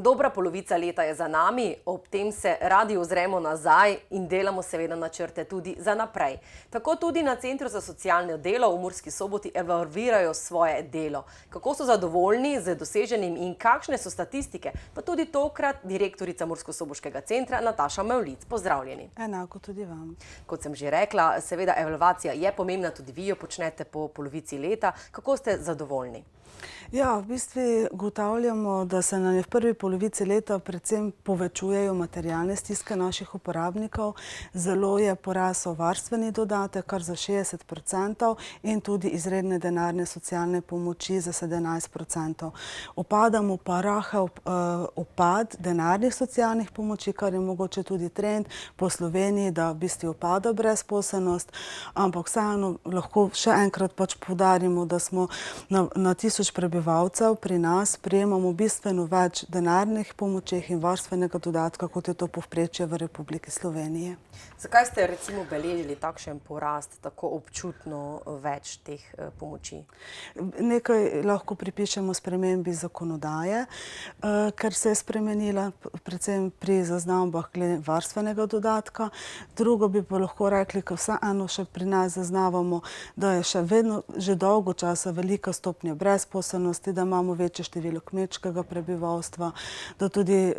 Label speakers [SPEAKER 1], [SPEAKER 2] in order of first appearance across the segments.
[SPEAKER 1] Dobra polovica leta je za nami, ob tem se radi ozremo nazaj in delamo seveda načrte tudi za naprej. Tako tudi na Centru za socialno delo v Murski Soboti evalvirajo svoje delo. Kako so zadovoljni z doseženim in kakšne so statistike, pa tudi tokrat direktorica Mursko-Soboškega centra Nataša Mevlic. Pozdravljeni.
[SPEAKER 2] Enako tudi vam.
[SPEAKER 1] Kot sem že rekla, seveda evalvacija je pomembna, tudi vi jo počnete po polovici leta. Kako ste zadovoljni?
[SPEAKER 2] Ja, v bistvu ugotavljamo, da se nam v prvi polovici leta predvsem povečujejo materialne stiske naših uporabnikov. Zelo je porasel varstveni dodatek, kar za 60%, in tudi izredne denarne socialne pomoči za 17%. Opadamo pa rahel upad denarnih socialnih pomoči, kar je mogoče tudi trend po Sloveniji, da v bistvu upada brezposelnost, ampak vseeno lahko še enkrat poudarimo, da smo na 1000 prebivalcev pri nas prejemamo bistveno več denarnih pomočeh in varstvenega dodatka, kot je to povprečje v Republiki Sloveniji.
[SPEAKER 1] Zakaj ste recimo beležili takšen porast, tako občutno več teh pomoči?
[SPEAKER 2] Nekaj lahko pripišemo spremembi zakonodaje, ker se je spremenila predvsem pri zaznambah glede varstvenega dodatka. Drugo bi pa lahko rekli, ker vseeno še pri nas zaznavamo, da je še vedno že dolgo časa velika stopnja brezposelnosti, da imamo večje število kmečkega prebivalstva, da tudi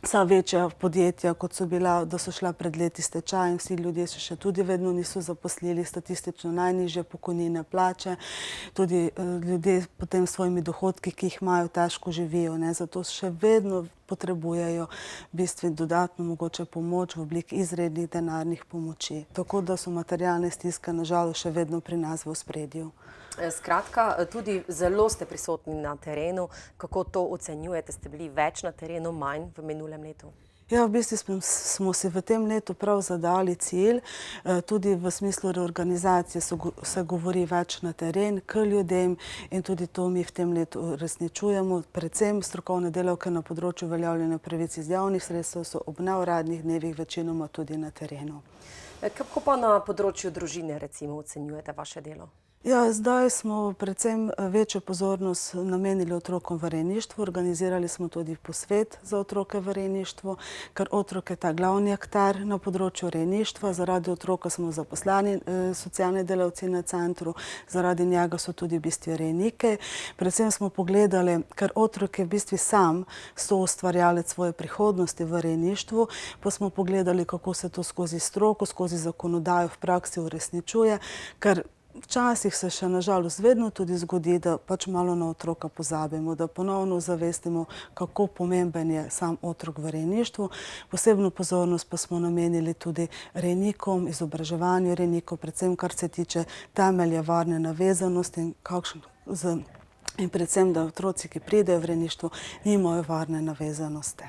[SPEAKER 2] vsa večja podjetja, kot so bila, da so šla pred leti stečaj in vsi ljudje se še tudi vedno niso zaposlili, statistično najnižje pokojnine, plače, tudi ljudje potem s svojimi dohodki, ki jih imajo, težko živijo, zato še vedno potrebujejo v bistvu dodatno mogoče pomoč v obliki izrednih denarnih pomoči. Tako da so materialne stiske nažalost še vedno pri nas v ospredju.
[SPEAKER 1] Skratka, tudi zelo ste prisotni na terenu. Kako to ocenjujete? Ste bili več na terenu, manj v minulem letu?
[SPEAKER 2] Ja, v bistvu smo si v tem letu prav zadali cilj, tudi v smislu reorganizacije se govori več na teren, k ljudem, in tudi to mi v tem letu uresničujemo. Predvsem strokovne delavke na področju uveljavljanja pravic iz javnih sredstev so ob neuradnih dnevih večinoma tudi na terenu.
[SPEAKER 1] Kako pa na področju družine recimo ocenjujete vaše delo?
[SPEAKER 2] Ja, zdaj smo predvsem večjo pozornost namenili otrokom v rejništvu. Organizirali smo tudi posvet za otroke v rejništvu, ker otrok je ta glavni akter na področju rejništva. Zaradi otroka smo zaposleni socialni delavci na centru, zaradi njega so tudi v bistvu rejniki. Predvsem smo pogledali, ker otrok je v bistvu sam soustvarjalec svoje prihodnosti v rejništvu, pa smo pogledali, kako se to skozi stroko, skozi zakonodajo v praksi uresničuje, ker včasih se še nažalost vedno tudi zgodi, da malo na otroka pozabimo, da ponovno zavestimo, kako pomemben je sam otrok v rejništvu. Posebno pozornost pa smo namenili tudi rejnikom, izobraževanju rejnikov, predvsem kar se tiče temelja varne navezanosti in predvsem, da otroci, ki pridejo v rejništvo, nimajo varne navezanosti.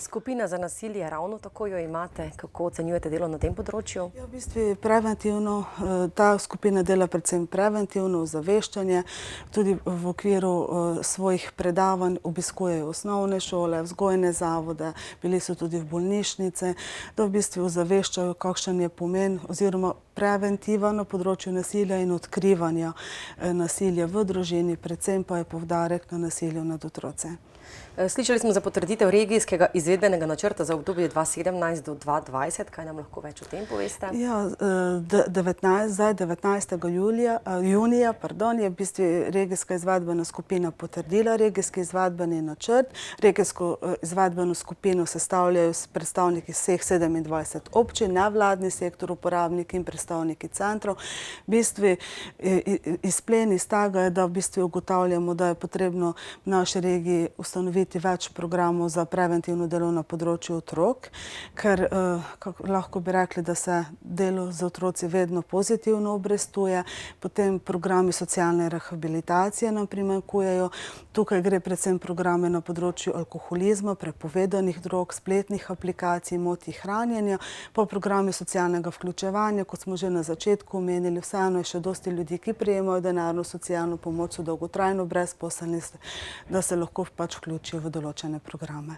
[SPEAKER 1] Skupina za nasilje, ravno tako jo imate. Kako ocenjujete delo na tem področju?
[SPEAKER 2] Ja, v bistvu preventivno, ta skupina dela predvsem preventivno, ozaveščanje, tudi v okviru svojih predavanj obiskujejo osnovne šole, vzgojne zavode, bili so tudi v bolnišnice, da v bistvu ozaveščajo, kakšen je pomen oziroma preventiva na področju nasilja in odkrivanja nasilja v družini, predvsem pa je poudarek na nasilju nad otroci.
[SPEAKER 1] Slišali smo za potrditev regijskega izvedbenega načrta za obdobje 2017 do 2020. Kaj nam lahko več o tem poveste?
[SPEAKER 2] Ja, 19. junija je v bistvu regijska izvedbena skupina potrdila regijski izvedbeni načrt. Regijsko izvedbeno skupino sestavljajo predstavniki vseh 27 občin, nevladni sektor, uporabniki in predstavniki centrov. V bistvu izplen iz tega je, da v bistvu ugotavljamo, da je potrebno v naši regiji ustanoviti več programov za preventivno delo na področju otrok, ker lahko bi rekli, da se delo z otroci vedno pozitivno obrestuje. Potem programi socialne rehabilitacije nam primanjkujejo. Tukaj gre predvsem programe na področju alkoholizma, prepovedanih drog, spletnih aplikacij, motnji hranjenja, pa programe socialnega vključevanja, kot smo že na začetku omenili. Vseeno je še dosti ljudi, ki prejemajo denarno socialno pomoč, so dolgotrajno brezposelni, da se lahko vključujejo vključijo v določene programe.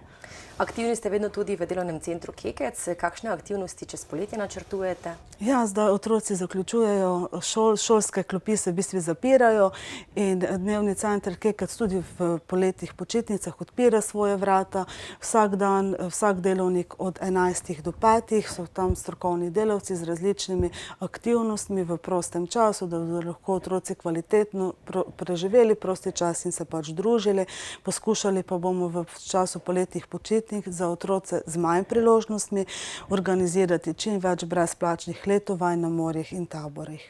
[SPEAKER 1] Aktivni ste vedno tudi v delovnem centru Kekec. Kakšne aktivnosti čez poletje načrtujete?
[SPEAKER 2] Ja, zdaj otroci zaključujejo šolske klopi, se v bistvu zapirajo in dnevni center Kekec tudi v poletnih počitnicah odpira svoje vrata. Vsak dan, vsak delovnik od 11 do 5 so tam strokovni delavci z različnimi aktivnostmi v prostem času, da bodo lahko otroci kvalitetno preživeli prosti čas in se pač družili. Poskušali pa bomo v času poletnih počitnic za otroce z manj priložnostmi organizirati čim več brezplačnih letovanj na morjih in taborih.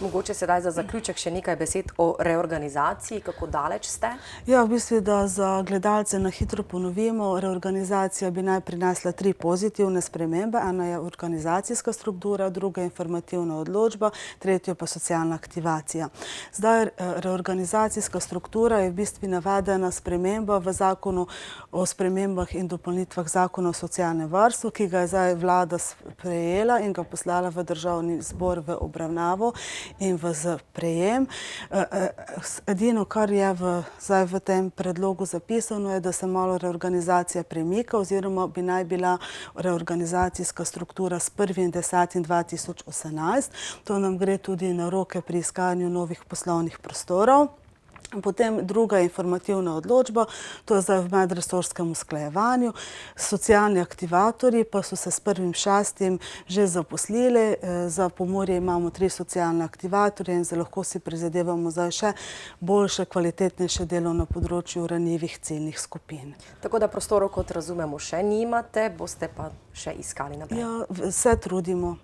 [SPEAKER 1] Mogoče sedaj za zaključek še nekaj besed o reorganizaciji. Kako daleč ste?
[SPEAKER 2] Ja, v bistvu, da za gledalce na hitro ponovimo, reorganizacija bi naj prinesla 3 pozitivne spremembe. Ena je organizacijska struktura, druga je informativna odločba, tretjo pa socialna aktivacija. Zdaj, reorganizacijska struktura je v bistvu navedena sprememba v zakonu o spremembah in dopolnitvah zakona o socialnem varstvu, ki ga je zdaj vlada sprejela in ga poslala v Državni zbor v obravnavo in v sprejem. Edino, kar je zdaj v tem predlogu zapisano, je, da se malo reorganizacija premika oziroma bi naj bila reorganizacijska struktura s 1.10.2018. To nam gre tudi na roke pri iskanju novih poslovnih prostorov. Potem druga informativna odločba, to je zdaj v medresorskem usklajevanju. Socialni aktivatorji pa so se s 1.6. že zaposlili. Za Pomurje imamo 3 socialne aktivatorje in lahko si prizadevamo zdaj še boljše, kvalitetnejše delo na področju ranljivih ciljnih skupin.
[SPEAKER 1] Tako da prostorov, kot razumemo, še nimate, boste pa še iskali naprej.
[SPEAKER 2] Ja, se trudimo.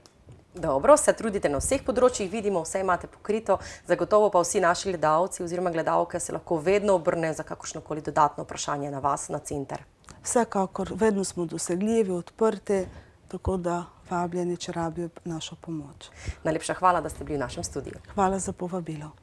[SPEAKER 1] Dobro, se trudite na vseh področjih, vidimo, vse imate pokrito, zagotovo pa vsi naši gledalci oziroma gledalke se lahko vedno obrnejo za kakršnokoli dodatno vprašanje na vas, na center.
[SPEAKER 2] Vsekakor, vedno smo dosegljivi, odprti, tako da vabljeni, če rabijo našo pomoč.
[SPEAKER 1] Najlepša hvala, da ste bili v našem studiu.
[SPEAKER 2] Hvala za povabilo.